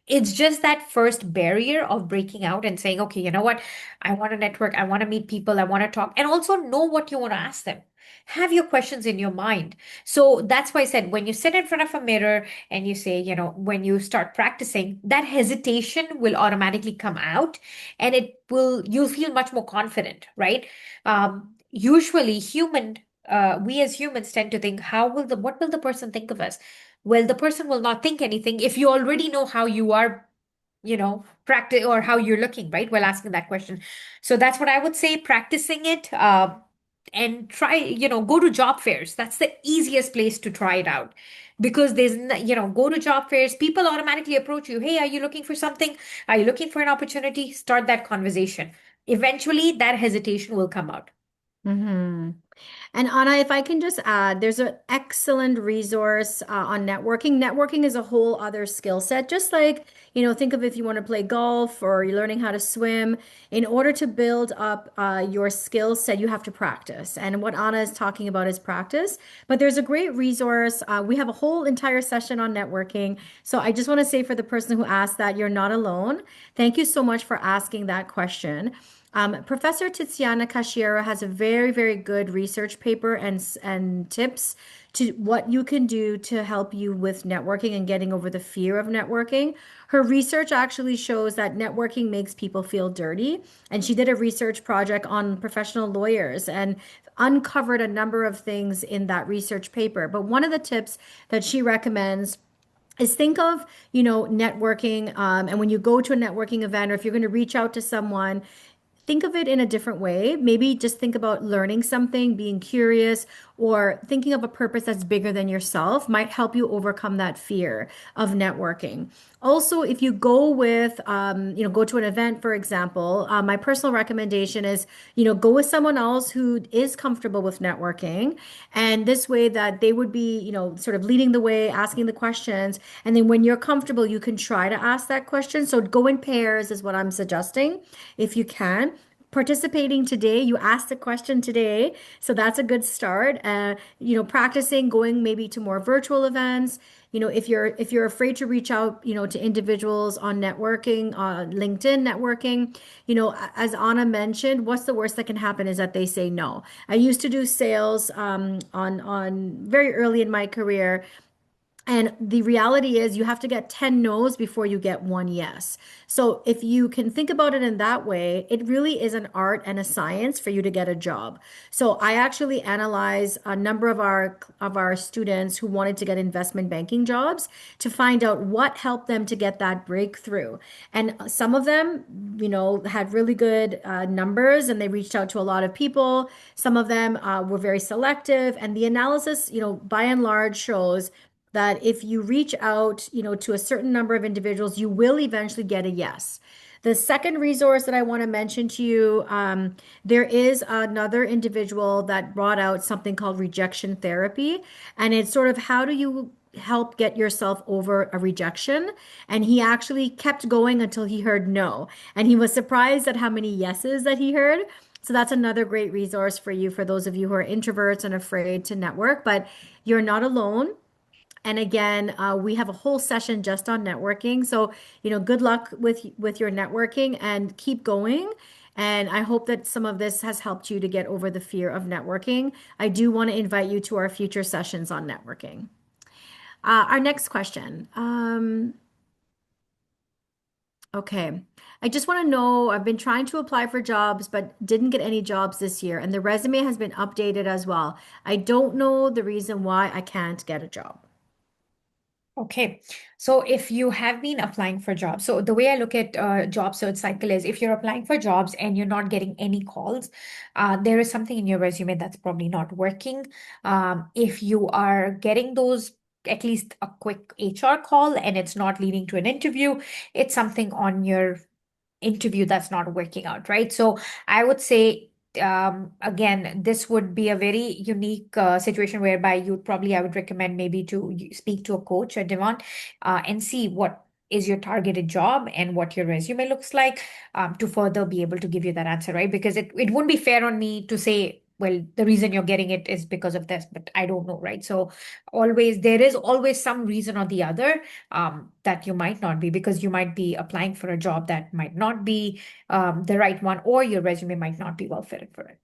It's just that first barrier of breaking out and saying, okay, you know what? I want to network. I want to meet people. I want to talk and also know what you want to ask them. Have your questions in your mind. So that's why I said when you sit in front of a mirror and you say, when you start practicing, that hesitation will automatically come out and you'll feel much more confident, right? Usually, we as humans tend to think, what will the person think of us? Well, the person will not think anything if you already know how you are, practice or how you're looking, right? While asking that question. So that's what I would say, practicing it, and try, go to job fairs. That's the easiest place to try it out because go to job fairs, people automatically approach you. Hey, are you looking for something? Are you looking for an opportunity? Start that conversation. Eventually, that hesitation will come out. Mhm. And Anna, if I can just add, there's an excellent resource on networking. Networking is a whole other skill set. Just like, think of if you want to play golf or you're learning how to swim. In order to build up your skill set, you have to practice. And what Anna is talking about is practice. But there's a great resource. We have a whole entire session on networking. So I just want to say for the person who asked that, you're not alone. Thank you so much for asking that question. Professor Tiziana Cashiera has a very, very good research paper and tips to what you can do to help you with networking and getting over the fear of networking. Her research actually shows that networking makes people feel dirty, and she did a research project on professional lawyers and uncovered a number of things in that research paper. But one of the tips that she recommends is think of, networking, and when you go to a networking event or if you're going to reach out to someone, think of it in a different way. Maybe just think about learning something, being curious, or thinking of a purpose that's bigger than yourself might help you overcome that fear of networking. Also, if you go with, go to an event, for example, my personal recommendation is, go with someone else who is comfortable with networking. And this way that they would be, sort of leading the way, asking the questions. And then when you're comfortable, you can try to ask that question. So go in pairs is what I'm suggesting if you can. Participating today, you asked a question today, so that's a good start. Practicing going maybe to more virtual events. If you're afraid to reach out, to individuals on networking, LinkedIn networking, as Anna mentioned, what's the worst that can happen is that they say no. I used to do sales on very early in my career, and the reality is, you have to get 10 no's before you get one yes. So, if you can think about it in that way, it really is an art and a science for you to get a job. So, I actually analyze a number of our students who wanted to get investment banking jobs to find out what helped them to get that breakthrough. And some of them, had really good numbers and they reached out to a lot of people. Some of them were very selective. And the analysis, by and large shows that if you reach out, to a certain number of individuals, you will eventually get a yes. The second resource that I want to mention to you, there is another individual that brought out something called rejection therapy. And it's sort of how do you help get yourself over a rejection? And he actually kept going until he heard no. And he was surprised at how many yeses that he heard. So that's another great resource for you, for those of you who are introverts and afraid to network, but you're not alone. And again, we have a whole session just on networking. So, good luck with your networking and keep going. And I hope that some of this has helped you to get over the fear of networking. I do want to invite you to our future sessions on networking. Our next question. Okay. I just want to know, I've been trying to apply for jobs, but didn't get any jobs this year, and the resume has been updated as well. I don't know the reason why I can't get a job. Okay, so if you have been applying for jobs, so the way I look at job search cycle is if you're applying for jobs and you're not getting any calls, there is something in your resume that's probably not working. If you are getting those, at least a quick HR call and it's not leading to an interview, it's something on your interview that's not working out, right? So I would say, again, this would be a very unique situation whereby you'd probably, I would recommend maybe to speak to a coach or Devon and see what is your targeted job and what your resume looks like to further be able to give you that answer, right? Because it wouldn't be fair on me to say, well, the reason you're getting it is because of this, but I don't know, right? So always, there is always some reason or the other that you might not be, because you might be applying for a job that might not be the right one, or your resume might not be well fitted for it.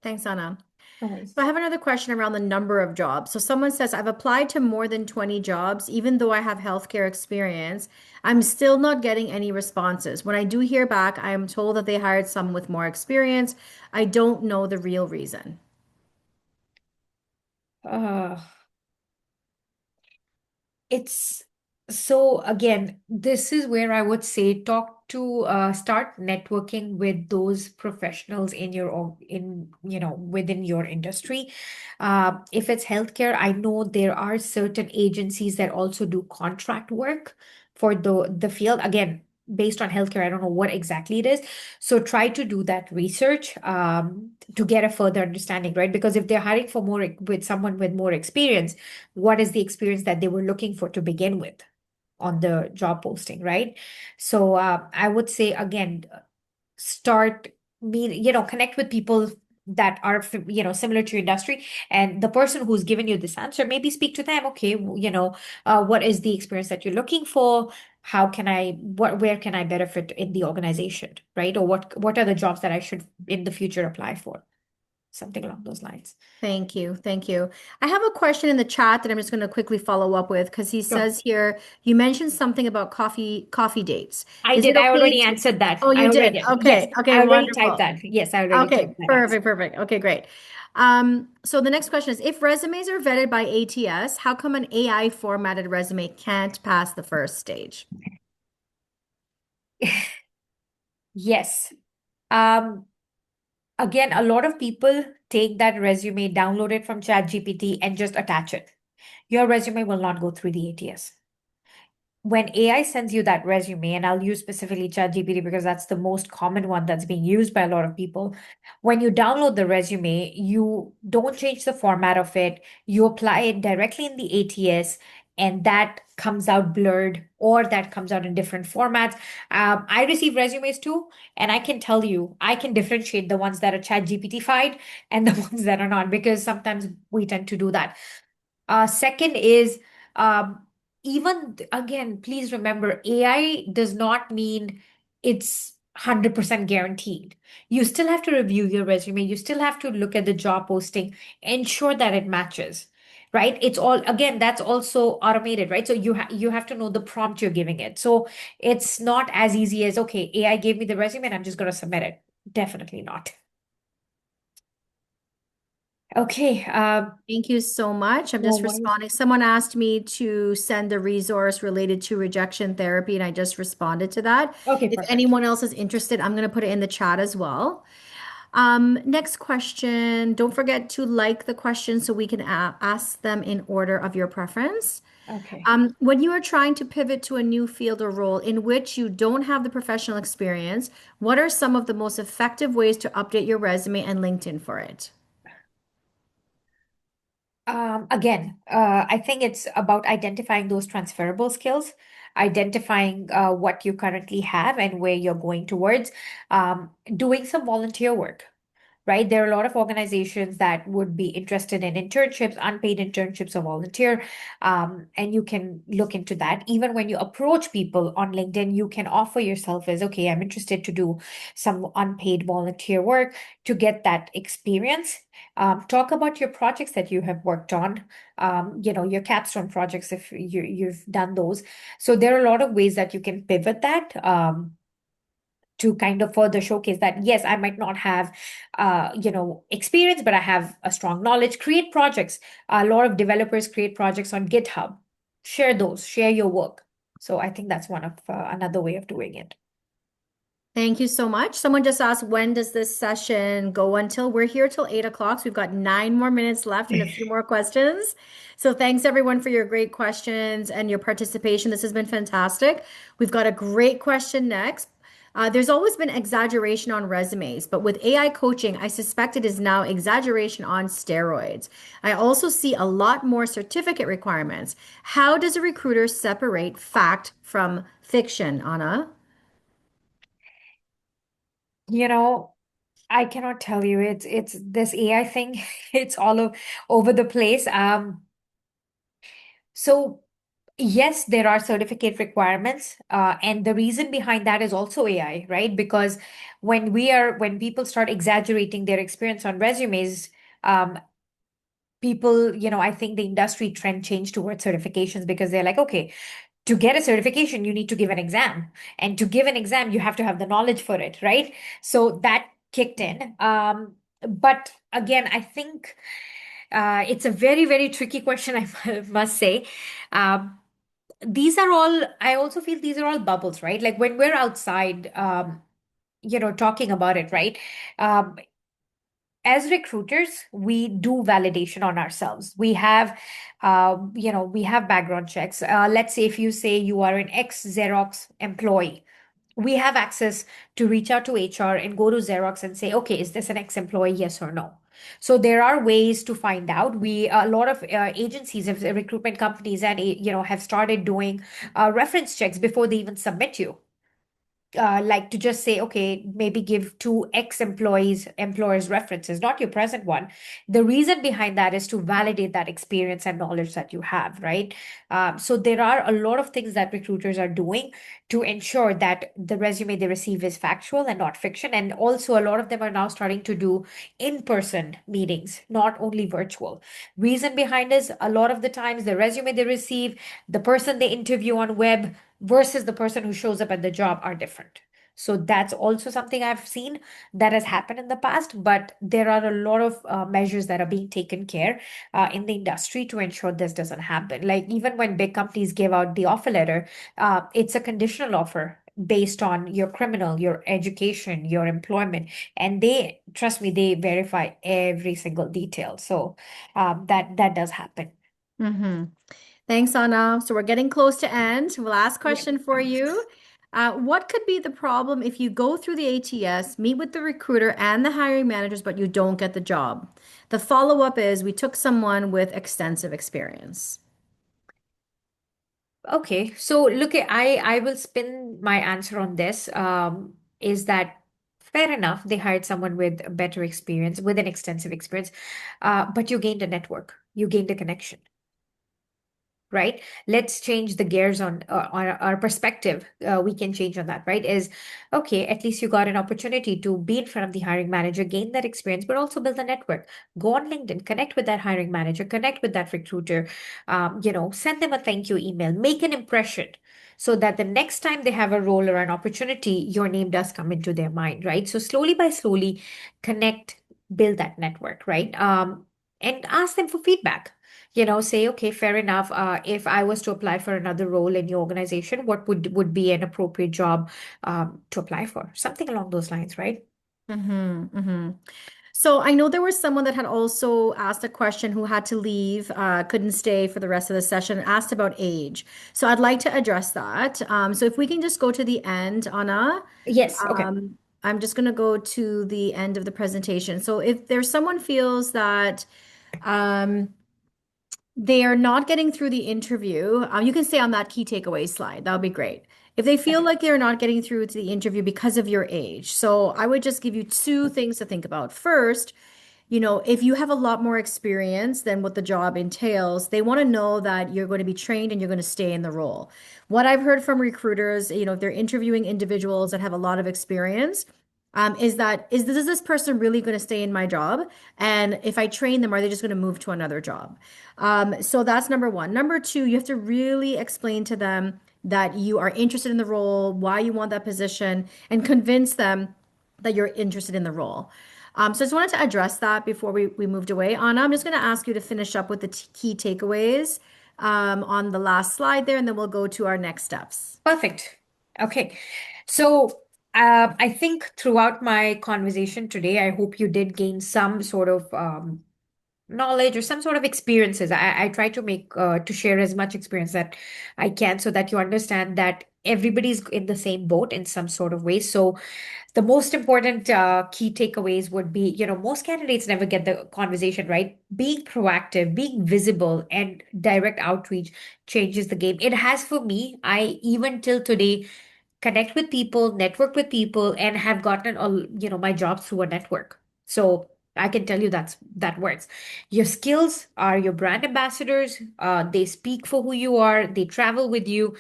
Thanks, Anna. No worries. So I have another question around the number of jobs. So someone says, I've applied to more than 20 jobs, even though I have healthcare experience. I'm still not getting any responses. When I do hear back, I am told that they hired someone with more experience. I don't know the real reason. Uh, It's so again, this is where I would say talk to start networking with those professionals in within your industry. If it's healthcare, I know there are certain agencies that also do contract work for the field. Again, based on healthcare, I don't know what exactly it is. So try to do that research to get a further understanding, right? Because if they're hiring for more with someone with more experience, what is the experience that they were looking for to begin with on the job posting, right? So I would say again, start connect with people that are similar to your industry, and the person who's given you this answer, maybe speak to them. Okay, what is the experience that you're looking for? How can I what where can I benefit in the organization, right? Or what are the jobs that I should in the future apply for? Something along those lines. Thank you. Thank you. I have a question in the chat that I'm just going to quickly follow up with because he Sure. says here, you mentioned something about coffee dates. I Is it did. I okay already to, answered that. oh, I you did. already, yes, Okay. Okay. I already typed Wonderful. that. Yes, I already Okay. typed that answer. Perfect. Perfect. Okay. Great. So the next question is, if resumes are vetted by ATS, how come an AI formatted resume can't pass the first stage? Yes. Um, Again, a lot of people take that resume, download it from ChatGPT, and just attach it. Your resume will not go through the ATS. When AI sends you that resume, and I'll use specifically ChatGPT because that's the most common one that's being used by a lot of people. When you download the resume, you don't change the format of it. You apply it directly in the ATS, and that comes out blurred or that comes out in different formats. I receive resumes too, and I can tell you, I can differentiate the ones that are ChatGPT-fied and the ones that are not, because sometimes we tend to do that. Second is um, again, please remember, AI does not mean it's 100% guaranteed. You still have to review your resume. You still have to look at the job posting, ensure that it matches, right? It's all, again, that's also automated, right? So you have to know the prompt you're giving it. So it's not as easy as, okay, AI gave me the resume and I'm just going to submit it. Definitely not. Okay. Thank you so much. I'm No just worries. responding. Someone asked me to send a resource related to rejection therapy, and I just responded to that. Okay, If perfect. anyone else is interested, I'm going to put it in the chat as well. Next question. Don't forget to like the question so we can ask them in order of your preference. Okay. When you are trying to pivot to a new field or role in which you don't have the professional experience, what are some of the most effective ways to update your resume and LinkedIn for it? I think it's about identifying those transferable skills, identifying what you currently have and where you're going towards, doing some volunteer work, right? There are a lot of organizations that would be interested in internships, unpaid internships or volunteer. And you can look into that. Even when you approach people on LinkedIn, you can offer yourself as, okay, I'm interested to do some unpaid volunteer work to get that experience. Talk about your projects that you have worked on, your capstone projects if you've done those. So there are a lot of ways that you can pivot that. To kind of further showcase that yes, I might not have experience, but I have a strong knowledge. Create projects. A lot of developers create projects on GitHub. Share those, share your work. So I think that's one of another way of doing it. Thank you so much. Someone just asked, when does this session go until? We're here till 8 o'clock. So we've got 9 more minutes left and a few more questions. So thanks everyone for your great questions and your participation. This has been fantastic. We've got a great question next. There's always been exaggeration on resumes, but with AI coaching, I suspect it is now exaggeration on steroids. I also see a lot more certificate requirements. How does a recruiter separate fact from fiction, Anna? You know, I cannot tell you. It's this AI thing. It's over the place. So yes, there are certificate requirements, and the reason behind that is also AI, right? Because when people start exaggerating their experience on resumes, um, people, I think the industry trend changed towards certifications because they're like, okay, to get a certification, you need to give an exam, and to give an exam, you have to have the knowledge for it, right? So that kicked in. But again, I think it's a very, very tricky question, I must say. Um, these are all, I also feel these are all bubbles, right? Like when we're outside, talking about it, right? Um, as recruiters, we do validation on ourselves. We have background checks. Let's say if you say you are an ex Xerox employee, we have access to reach out to HR and go to Xerox and say, okay, is this an ex-employee? Yes or no. So there are ways to find out. A lot of agencies, recruitment companies, and have started doing reference checks before they even submit you, like to just say, okay, maybe give two employers references, not your present one. The reason behind that is to validate that experience and knowledge that you have, right? So there are a lot of things that recruiters are doing to ensure that the resume they receive is factual and not fiction. And also, a lot of them are now starting to do in-person meetings, not only virtual. Reason behind is a lot of the times the resume they receive, the person they interview on web versus the person who shows up at the job are different. So that's also something I've seen that has happened in the past, but there are a lot of measures that are being taken care in the industry to ensure this doesn't happen. Like even when big companies give out the offer letter, it's a conditional offer based on your criminal, your education, your employment, and they trust me, they verify every single detail. So that does happen. Mm-hmm. Thanks, Anna. So we're getting close to end. Last Yeah. question for you. What could be the problem if you go through the ATS, meet with the recruiter and the hiring managers, but you don't get the job? The follow-up is we took someone with extensive experience. Okay, so look, I will spin my answer on this. Is that fair enough? They hired someone with a better experience, with an extensive experience, but you gained a network, you gained a connection, right? Let's change the gears on our perspective. We can change on that, right? Is okay, at least you got an opportunity to be in front of the hiring manager, gain that experience, but also build a network. Go on LinkedIn, connect with that hiring manager, connect with that recruiter, send them a thank you email, make an impression. So that the next time they have a role or an opportunity, your name does come into their mind, right? So slowly by slowly, connect, build that network, right? And ask them for feedback, say, okay, fair enough. If I was to apply for another role in your organization, what would be an appropriate job to apply for? Something along those lines, right? Mm-hmm, mm-hmm. So I know there was someone that had also asked a question who had to leave, couldn't stay for the rest of the session, asked about age. So I'd like to address that. So if we can just go to the end, Anna, Yes. Okay. I'm just going to go to the end of the presentation. So if there's someone feels that um, they are not getting through the interview, you can stay on that key takeaway slide. That would be great. If they feel Okay. like they're not getting through to the interview because of your age, so I would just give you two things to think about. First, if you have a lot more experience than what the job entails, they want to know that you're going to be trained and you're going to stay in the role. What I've heard from recruiters, if they're interviewing individuals that have a lot of experience, is this person really going to stay in my job? And if I train them, are they just going to move to another job? So that's number one. Number two, you have to really explain to them that you are interested in the role, why you want that position, and convince them that you're interested in the role. So I just wanted to address that before we moved away. Anna, I'm just going to ask you to finish up with the key takeaways on the last slide there, and then we'll go to our next steps. Perfect. Okay. So I think throughout my conversation today, I hope you did gain some sort of knowledge or some sort of experiences. I try to make to share as much experience that I can so that you understand that everybody's in the same boat in some sort of way. So the most important key takeaways would be, most candidates never get the conversation right. Being proactive, being visible, and direct outreach changes the game. It has for me. I even till today connect with people, network with people, and have gotten all, my job through a network. So I can tell you that works. Your skills are your brand ambassadors. They speak for who you are. They travel with you.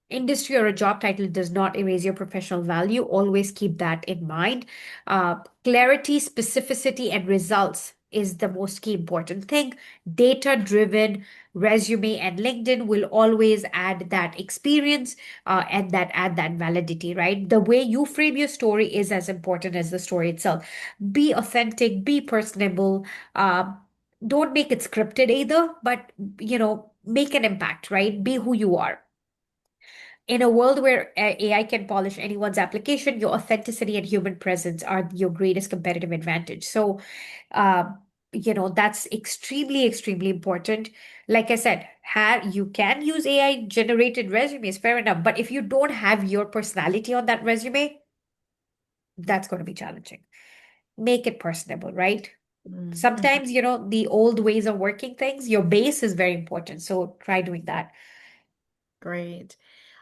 Industry or a job title does not erase your professional value. Always keep that in mind. Clarity, specificity, and results is the most key important thing. Data driven resume and LinkedIn will always add that experience and that add that validity, right? The way you frame your story is as important as the story itself. Be authentic, be personable. Don't make it scripted either, but make an impact, right? Be who you are. In a world where AI can polish anyone's application, your authenticity and human presence are your greatest competitive advantage. So, uh, that's extremely, extremely important. Like I said, you can use AI generated resumes, fair enough. But if you don't have your personality on that resume, that's going to be challenging. Make it personable, right? Mhm. Sometimes, the old ways of working things, your base is very important. So try doing that. Great.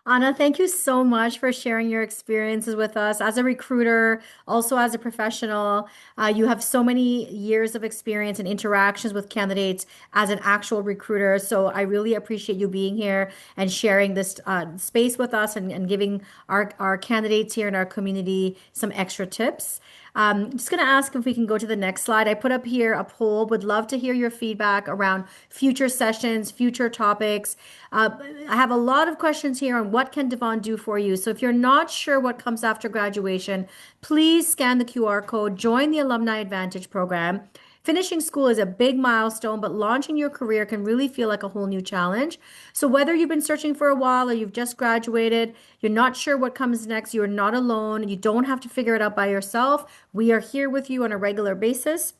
Anna, thank you so much for sharing your experiences with us as a recruiter, also as a professional. You have so many years of experience and interactions with candidates as an actual recruiter. So I really appreciate you being here and sharing this space with us and giving our candidates here in our community some extra tips. I'm just going to ask if we can go to the next slide. I put up here a poll. Would love to hear your feedback around future sessions, future topics. I have a lot of questions here on what can Devon do for you. So if you're not sure what comes after graduation, please scan the QR code, join the Alumni Advantage program. Finishing school is a big milestone, but launching your career can really feel like a whole new challenge. So, whether you've been searching for a while or you've just graduated, you're not sure what comes next, you're not alone. You don't have to figure it out by yourself. We are here with you on a regular basis.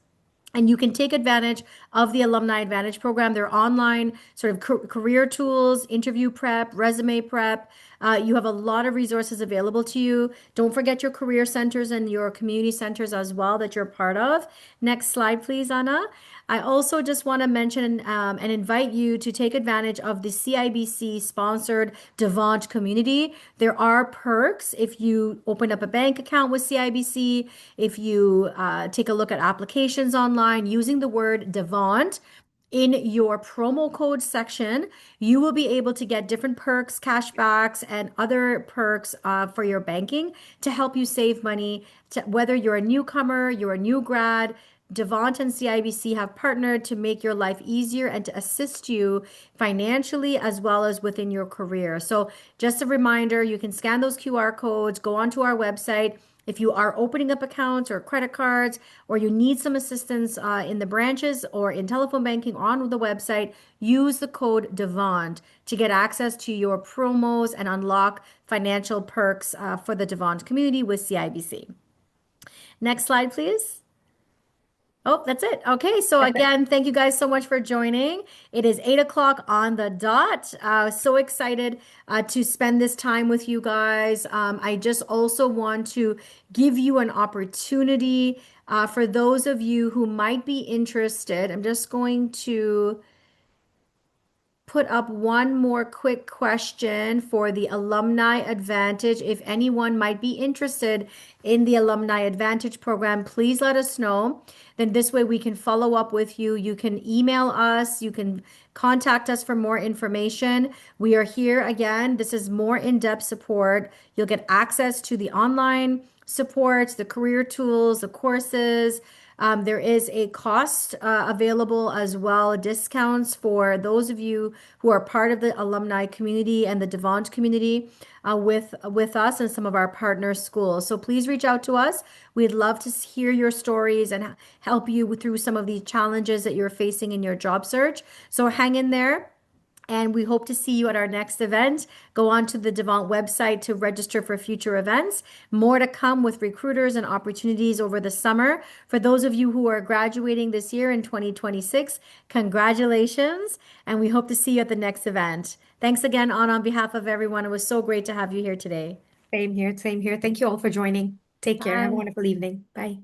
And you can take advantage of the Alumni Advantage program. They're online sort of career tools, interview prep, resume prep. You have a lot of resources available to you. Don't forget your career centers and your community centers as well that you're part of. Next slide, please, Anna. I also just want to mention and invite you to take advantage of the CIBC sponsored Devant community. There are perks if you open up a bank account with CIBC, if you take a look at applications online using the word Devant in your promo code section, you will be able to get different perks, cashbacks, and other perks for your banking to help you save money. Whether you're a newcomer, you're a new grad, Devant and CIBC have partnered to make your life easier and to assist you financially as well as within your career. So, just a reminder, you can scan those QR codes, go onto our website. If you are opening up accounts or credit cards, or you need some assistance in the branches or in telephone banking on the website, use the code DEVONT to get access to your promos and unlock financial perks for the DEVONT community with CIBC. Next slide, please. Oh, that's it. Okay. So That's it. again, thank you guys so much for joining. It is 8 o'clock on the dot. So excited to spend this time with you guys. I just also want to give you an opportunity for those of you who might be interested. I'm just going to put up one more quick question for the Alumni Advantage. If anyone might be interested in the Alumni Advantage program, please let us know. Then this way we can follow up with you. You can email us, you can contact us for more information. We are here again. This is more in-depth support. You'll get access to the online supports, the career tools, the courses. There is a cost available as well, discounts for those of you who are part of the alumni community and the Devant community with us and some of our partner schools. So please reach out to us. We'd love to hear your stories and help you through some of the challenges that you're facing in your job search. So hang in there. And we hope to see you at our next event. Go on to the Devant website to register for future events. More to come with recruiters and opportunities over the summer. For those of you who are graduating this year in 2026, congratulations. And we hope to see you at the next event. Thanks again, on behalf of everyone. It was so great to have you here today. Same here. Same here. Thank you all for joining. Take care. Have a Bye. wonderful evening. Bye.